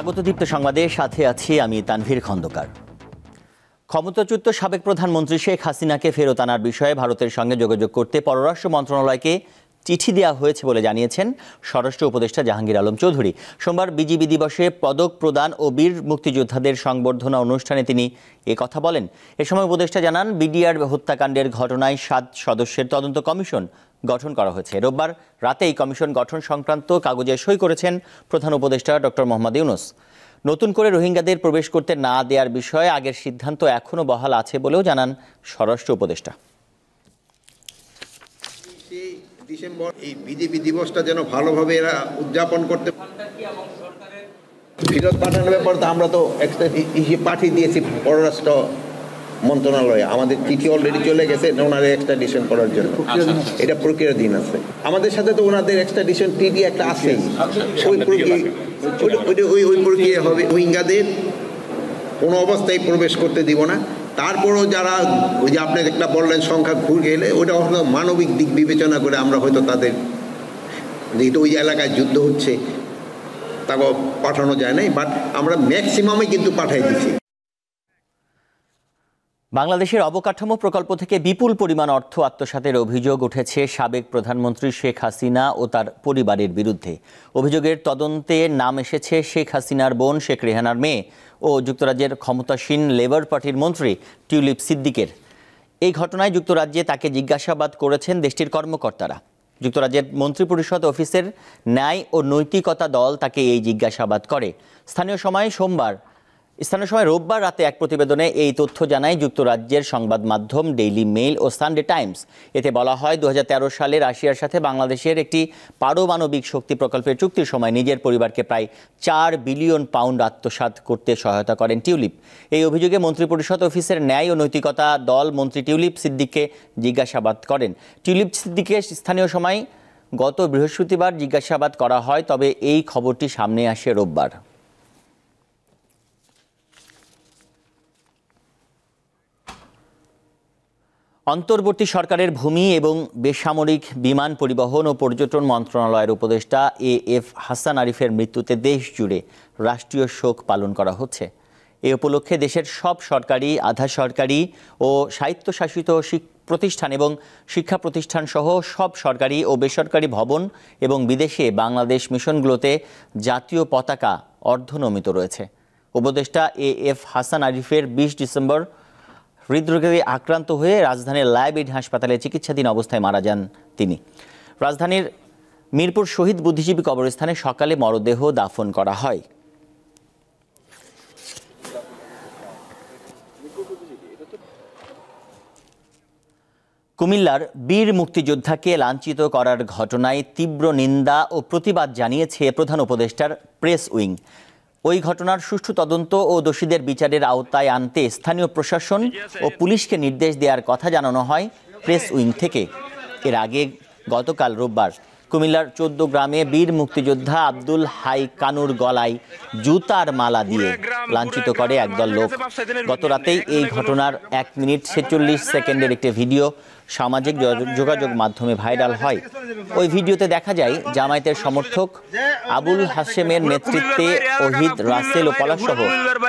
স্বাগতদীপ্ত সংবাদের সাথে আছি আমি তানভীর খন্দকার। ক্ষমতাচ্যুত সাবেক প্রধানমন্ত্রী শেখ হাসিনাকে ফেরত আনার বিষয়ে ভারতের সঙ্গে যোগাযোগ করতে পররাষ্ট্র মন্ত্রণালয়কে চিঠি দেওয়া হয়েছে বলে জানিয়েছেন স্বরাষ্ট্র উপদেষ্টা জাহাঙ্গীর আলম চৌধুরী। সোমবার বিজিবি দিবসে পদক প্রদান ও বীর মুক্তিযোদ্ধাদের সংবর্ধনা অনুষ্ঠানে তিনি কথা বলেন। এ সময় উপদেষ্টা জানান, বিডিআর হত্যাকাণ্ডের ঘটনায় 7 সদস্যের তদন্ত কমিশন গঠন করা হয়েছে। রোববার রাতে এই কমিশন গঠন সংক্রান্ত কাগজে সই করেছেন প্রধান উপদেষ্টা ডক্টর মোহাম্মদ ইউনূস। নতুন করে রোহিঙ্গাদের প্রবেশ করতে না দেওয়ার বিষয়ে আগের সিদ্ধান্ত এখনও বহাল আছে বলেও জানান স্বরাষ্ট্র উপদেষ্টা। ডিসেম্বর এই বিজেপি দিবসটা যেন ভালোভাবে এরা উদযাপন করতে ফেরত পাঠানোর ব্যাপার তো আমরা তো পাঠিয়ে দিয়েছি পররাষ্ট্র মন্ত্রণালয়ে। আমাদের চিঠি অলরেডি চলে গেছে ওনার এক্সট্রাডিশন করার জন্য। এটা প্রক্রিয়াধীন আছে। আমাদের সাথে তো ওনাদের এক্সট্রাডিশন ট্রিটি একটা আছেই, ওই প্রক্রিয়া হবে। রোহিঙ্গাদের কোনো অবস্থায় প্রবেশ করতে দিব না। তারপরও যারা ওই যে আপনি একটা বললেন সংখ্যা ঘুরে গেলে ওটা হয়তো মানবিক দিক বিবেচনা করে আমরা হয়তো তাদের, যেহেতু ওই এলাকায় যুদ্ধ হচ্ছে, তাকে পাঠানো যায় নাই, বাট আমরা ম্যাক্সিমামে কিন্তু পাঠাই দিচ্ছি। বাংলাদেশের অবকাঠামো প্রকল্প থেকে বিপুল পরিমাণ অর্থ আত্মসাতের অভিযোগ উঠেছে সাবেক প্রধানমন্ত্রী শেখ হাসিনা ও তার পরিবারের বিরুদ্ধে। অভিযোগের তদন্তে নাম এসেছে শেখ হাসিনার বোন শেখ রেহানার মেয়ে ও যুক্তরাজ্যের ক্ষমতাসীন লেবার পার্টির মন্ত্রী টিউলিপ সিদ্দিকের। এই ঘটনায় যুক্তরাজ্যে তাকে জিজ্ঞাসাবাদ করেছেন দেশটির কর্মকর্তারা। যুক্তরাজ্যের মন্ত্রিপরিষদ অফিসের ন্যায় ও নৈতিকতা দল তাকে এই জিজ্ঞাসাবাদ করে। স্থানীয় সময় রোববার রাতে এক প্রতিবেদনে এই তথ্য জানায় যুক্তরাজ্যের সংবাদ মাধ্যম ডেইলি মেইল ও সানডে টাইমস। এতে বলা হয়, 2013 সালে রাশিয়ার সাথে বাংলাদেশের একটি পারমাণবিক শক্তি প্রকল্পের চুক্তির সময় নিজের পরিবারকে প্রায় 4 বিলিয়ন পাউন্ড আত্মসাৎ করতে সহায়তা করেন টিউলিপ। এই অভিযোগে মন্ত্রিপরিষদ অফিসের ন্যায় ও নৈতিকতা দল মন্ত্রী টিউলিপ সিদ্দিককে জিজ্ঞাসাবাদ করেন। টিউলিপ সিদ্দিককে স্থানীয় সময় গত বৃহস্পতিবার জিজ্ঞাসাবাদ করা হয়, তবে এই খবরটি সামনে আসে রোববার। অন্তর্বর্তী সরকারের ভূমি এবং বেসামরিক বিমান পরিবহন ও পর্যটন মন্ত্রণালয়ের উপদেষ্টা এএফ হাসান আরিফের মৃত্যুতে দেশ জুড়ে রাষ্ট্রীয় শোক পালন করা হচ্ছে। এ উপলক্ষে দেশের সব সরকারি, আধা সরকারি ও স্বায়ত্তশাসিত প্রতিষ্ঠান এবং শিক্ষা প্রতিষ্ঠান সহ সব সরকারি ও বেসরকারি ভবন এবং বিদেশে বাংলাদেশ মিশনগুলোতে জাতীয় পতাকা অর্ধনমিত রয়েছে। উপদেষ্টা এএফ হাসান আরিফের 20 ডিসেম্বর হৃদরোগে আক্রান্ত হয়ে রাজধানীর লাইবেড হাসপাতালে চিকিৎসাধীন অবস্থায় মারা যান তিনি। রাজধানীর মিরপুর শহীদ বুদ্ধিজীবী কবরস্থানে সকালে মরদেহ দাফন করা হয়। কুমিল্লার বীর মুক্তিযোদ্ধাকে লাঞ্ছিত করার ঘটনায় তীব্র নিন্দা ও প্রতিবাদ জানিয়েছে প্রধান উপদেষ্টার প্রেস উইং। ওই ঘটনার সুষ্ঠু তদন্ত ও দোষীদের বিচারের আওতায় আনতে স্থানীয় প্রশাসন ও পুলিশকে নির্দেশ দেওয়ার কথা জানানো হয় প্রেস উইং থেকে। এর আগে গতকাল রোববার কুমিল্লার 14 গ্রামে বীর মুক্তিযোদ্ধা আব্দুল হাই কানুর গলায় জুতার মালা দিয়ে লাঞ্ছিত করে একদল লোক। গত রাতেই এই ঘটনার 1 মিনিট 46 সেকেন্ডের একটি ভিডিও সামাজিক যোগাযোগ মাধ্যমে ভাইরাল হয়। ওই ভিডিওতে দেখা যায় জামায়াতের সমর্থক আবুল হাশেমের নেতৃত্বে ওহিদ, রাসেল ও পলাশসহ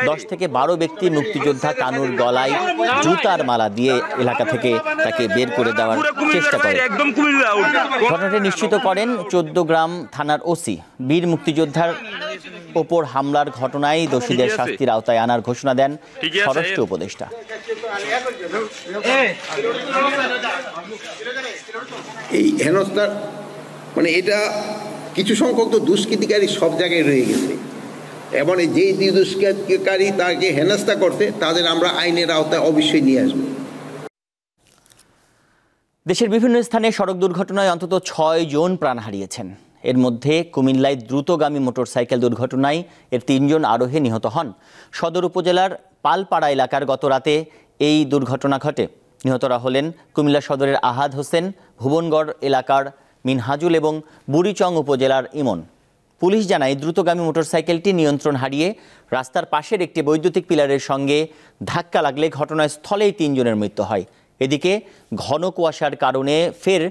10 থেকে 12 ব্যক্তি মুক্তিযোদ্ধা কানুর গলায় জুতার মালা দিয়ে এলাকা থেকে তাকে বের করে দেওয়ার চেষ্টা করে। ঘটনাটি নিশ্চিত করেন 14 গ্রাম থানার ওসি। বীর মুক্তিযোদ্ধার ওপর হামলার ঘটনায় দোষীদের শাস্তির আওতায় আনার ঘোষণা দেন স্বরাষ্ট্র উপদেষ্টা। এই হেনস্থার মানে এটা কিছু সংখ্যক তো দুষ্কৃতিকারী সব জায়গায় রয়ে গেছে, এবং যেই দুষ্কৃতিকারী তাকে হেনস্থা করতে তাদের আমরা আইনের আওতায় অবশ্যই নিয়ে আসবো। দেশের বিভিন্ন স্থানে সড়ক দুর্ঘটনায় অন্তত 6 জন প্রাণ হারিয়েছেন। এর মধ্যে কুমিল্লায় দ্রুতগামী মোটরসাইকেল দুর্ঘটনায় 3 জন আরোহী নিহত হন। সদর উপজেলার পালপাড়া এলাকার গত রাতে এই দুর্ঘটনা ঘটে। নিহতরা হলেন কুমিল্লা সদরের আহাদ হোসেন, ভুবনগড় এলাকার মিনহাজুল এবং বুড়িচং উপজেলার ইমন। পুলিশ জানায়, দ্রুতগামী মোটরসাইকেলটি নিয়ন্ত্রণ হারিয়ে রাস্তার পাশের একটি বৈদ্যুতিক পিলারের সঙ্গে ধাক্কা লাগলে ঘটনাস্থলেই 3 জনের মৃত্যু হয়। এদিকে ঘন কুয়াশার কারণে ফের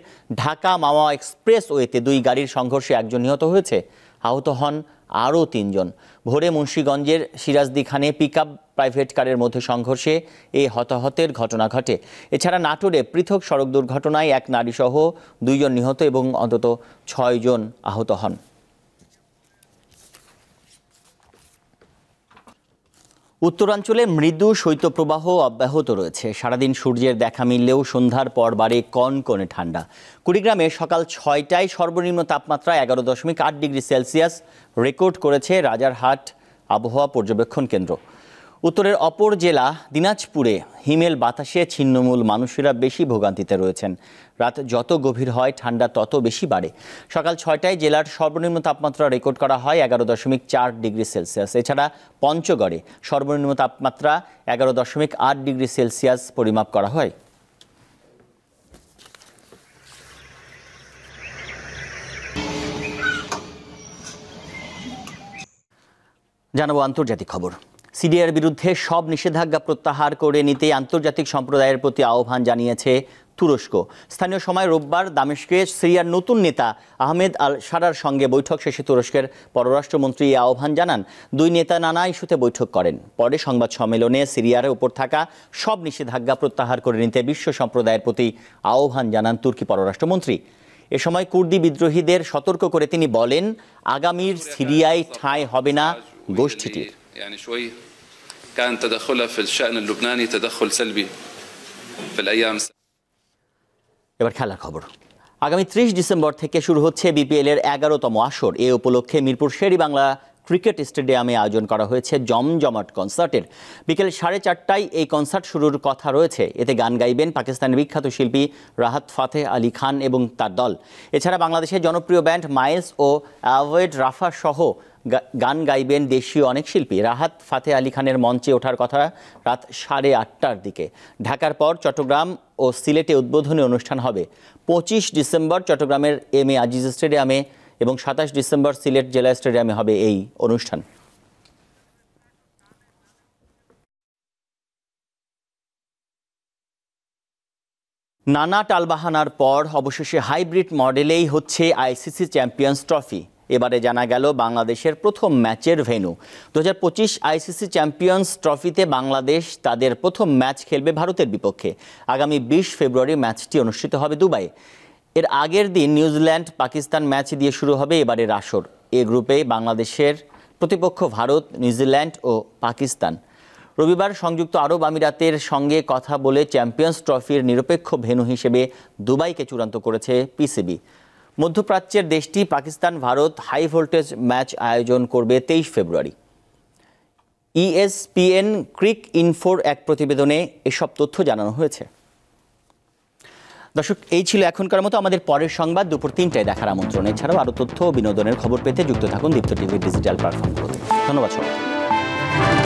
ঢাকা মাওয়া এক্সপ্রেসওয়েতে 2 গাড়ির সংঘর্ষে 1 জন নিহত হয়েছে। আহত হন আরও 3 জন। ভোরে মুন্সিগঞ্জের সিরাজদি খানে পিকআপ প্রাইভেট কারের মধ্যে সংঘর্ষে এই হতাহতের ঘটনা ঘটে। এছাড়া নাটোরে পৃথক সড়ক দুর্ঘটনায় 1 নারীসহ 2 জন নিহত এবং অন্তত 6 জন আহত হন। উত্তরাঞ্চলে মৃদু শৈত্যপ্রবাহ অব্যাহত রয়েছে। সারাদিন সূর্যের দেখা মিললেও সন্ধ্যার পর বাড়ে কনকনে ঠান্ডা। কুড়িগ্রামে সকাল 6টায় সর্বনিম্ন তাপমাত্রা 11.8 ডিগ্রি সেলসিয়াস রেকর্ড করেছে রাজারহাট আবহাওয়া পর্যবেক্ষণ কেন্দ্র। উত্তরের অপর জেলা দিনাজপুরে হিমেল বাতাসে ছিন্নমূল মানুষেরা বেশি ভোগান্তিতে রয়েছেন। রাত যত গভীর হয় ঠান্ডা তত বেশি বাড়ে। সকাল 6টায় জেলার সর্বনিম্ন তাপমাত্রা রেকর্ড করা হয় 11.4 ডিগ্রি সেলসিয়াস। এছাড়া পঞ্চগড়ে সর্বনিম্ন তাপমাত্রা 11.8 ডিগ্রি সেলসিয়াস পরিমাপ করা হয়। জানাবো আন্তর্জাতিক খবর। সিরিয়ার বিরুদ্ধে সব নিষেধাজ্ঞা প্রত্যাহার করে নিতে আন্তর্জাতিক সম্প্রদায়ের প্রতি আহ্বান জানিয়েছে তুরস্ক। স্থানীয় সময় রোববার দামেস্কে সিরিয়ার নতুন নেতা আহমেদ আল শারার সঙ্গে বৈঠক শেষে তুরস্কের পররাষ্ট্রমন্ত্রী এই আহ্বান জানান। 2 নেতা নানা ইস্যুতে বৈঠক করেন। পরে সংবাদ সম্মেলনে সিরিয়ার উপর থাকা সব নিষেধাজ্ঞা প্রত্যাহার করে নিতে বিশ্ব সম্প্রদায়ের প্রতি আহ্বান জানান তুর্কি পররাষ্ট্রমন্ত্রী। এ সময় কুর্দি বিদ্রোহীদের সতর্ক করে তিনি বলেন, আগামীর সিরিয়ায় ঠাঁই হবে না গোষ্ঠীটির। يعني شوي كان تدخلها في الشأن اللبناني تدخل سلبي في الأيام. এবার খেলার খবর। আগামী 30 ডিসেম্বর থেকে শুরু হচ্ছে বিপিএল এর 11তম আসর। এ উপলক্ষে মিরপুর শের-ই-বাংলা ক্রিকেট স্টেডিয়ামে আয়োজন করা হয়েছে জমজমাট কনসার্টের। বিকেল 4:30টায় এই কনসার্ট শুরুর কথা রয়েছে। এতে গান গাইবেন পাকিস্তানের বিখ্যাত শিল্পী রাহাত ফাতেহ আলী খান এবং তার দল। এছাড়া বাংলাদেশের জনপ্রিয় ব্যান্ড মাইলস ও অ্যাওয়েড রাফা সহ গান গাইবেন দেশীয় অনেক শিল্পী। রাহাত ফাতেহ আলী খানের মঞ্চে ওঠার কথা রাত 8:30টার দিকে। ঢাকার পর চট্টগ্রাম ও সিলেটে উদ্বোধনী অনুষ্ঠান হবে। 25 ডিসেম্বর চট্টগ্রামের এম এ আজিজ স্টেডিয়ামে এবং 27 ডিসেম্বর সিলেট জেলা স্টেডিয়ামে হবে এই অনুষ্ঠান। নানা টালবাহানার পর অবশেষে হাইব্রিড মডেলেই হচ্ছে আইসিসি চ্যাম্পিয়ন্স ট্রফি। এবারে জানা গেল বাংলাদেশের প্রথম ম্যাচের ভেন্যু। 2025 আইসিসি চ্যাম্পিয়ন্স ট্রফিতে বাংলাদেশ তাদের প্রথম ম্যাচ খেলবে ভারতের বিপক্ষে। আগামী 20 ফেব্রুয়ারি ম্যাচটি অনুষ্ঠিত হবে দুবাইয়ে। এর আগের দিন নিউজিল্যান্ড পাকিস্তান ম্যাচ দিয়ে শুরু হবে এবারের আসর। এ গ্রুপে বাংলাদেশের প্রতিপক্ষ ভারত, নিউজিল্যান্ড ও পাকিস্তান। রবিবার সংযুক্ত আরব আমিরাতের সঙ্গে কথা বলে চ্যাম্পিয়ন্স ট্রফির নিরপেক্ষ ভেন্যু হিসেবে দুবাইকে চূড়ান্ত করেছে পিসিবি। মধ্যপ্রাচ্যের দেশটি Pakistan Bharat high voltage match আয়োজন করবে 23 ফেব্রুয়ারি। ESPN ক্রিক ইনফোর এক প্রতিবেদনে এসব তথ্য জানানো হয়েছে। দর্শক, এই ছিল এখনকার মতো। আমাদের পরের সংবাদ দুপুর 3টায় দেখার আমন্ত্রণ। এছাড়াও আরও তথ্য ও বিনোদনের খবর পেতে যুক্ত থাকুন দীপ্ত টিভির ডিজিটাল প্ল্যাটফর্মগুলোতে। ধন্যবাদ সবাইকে।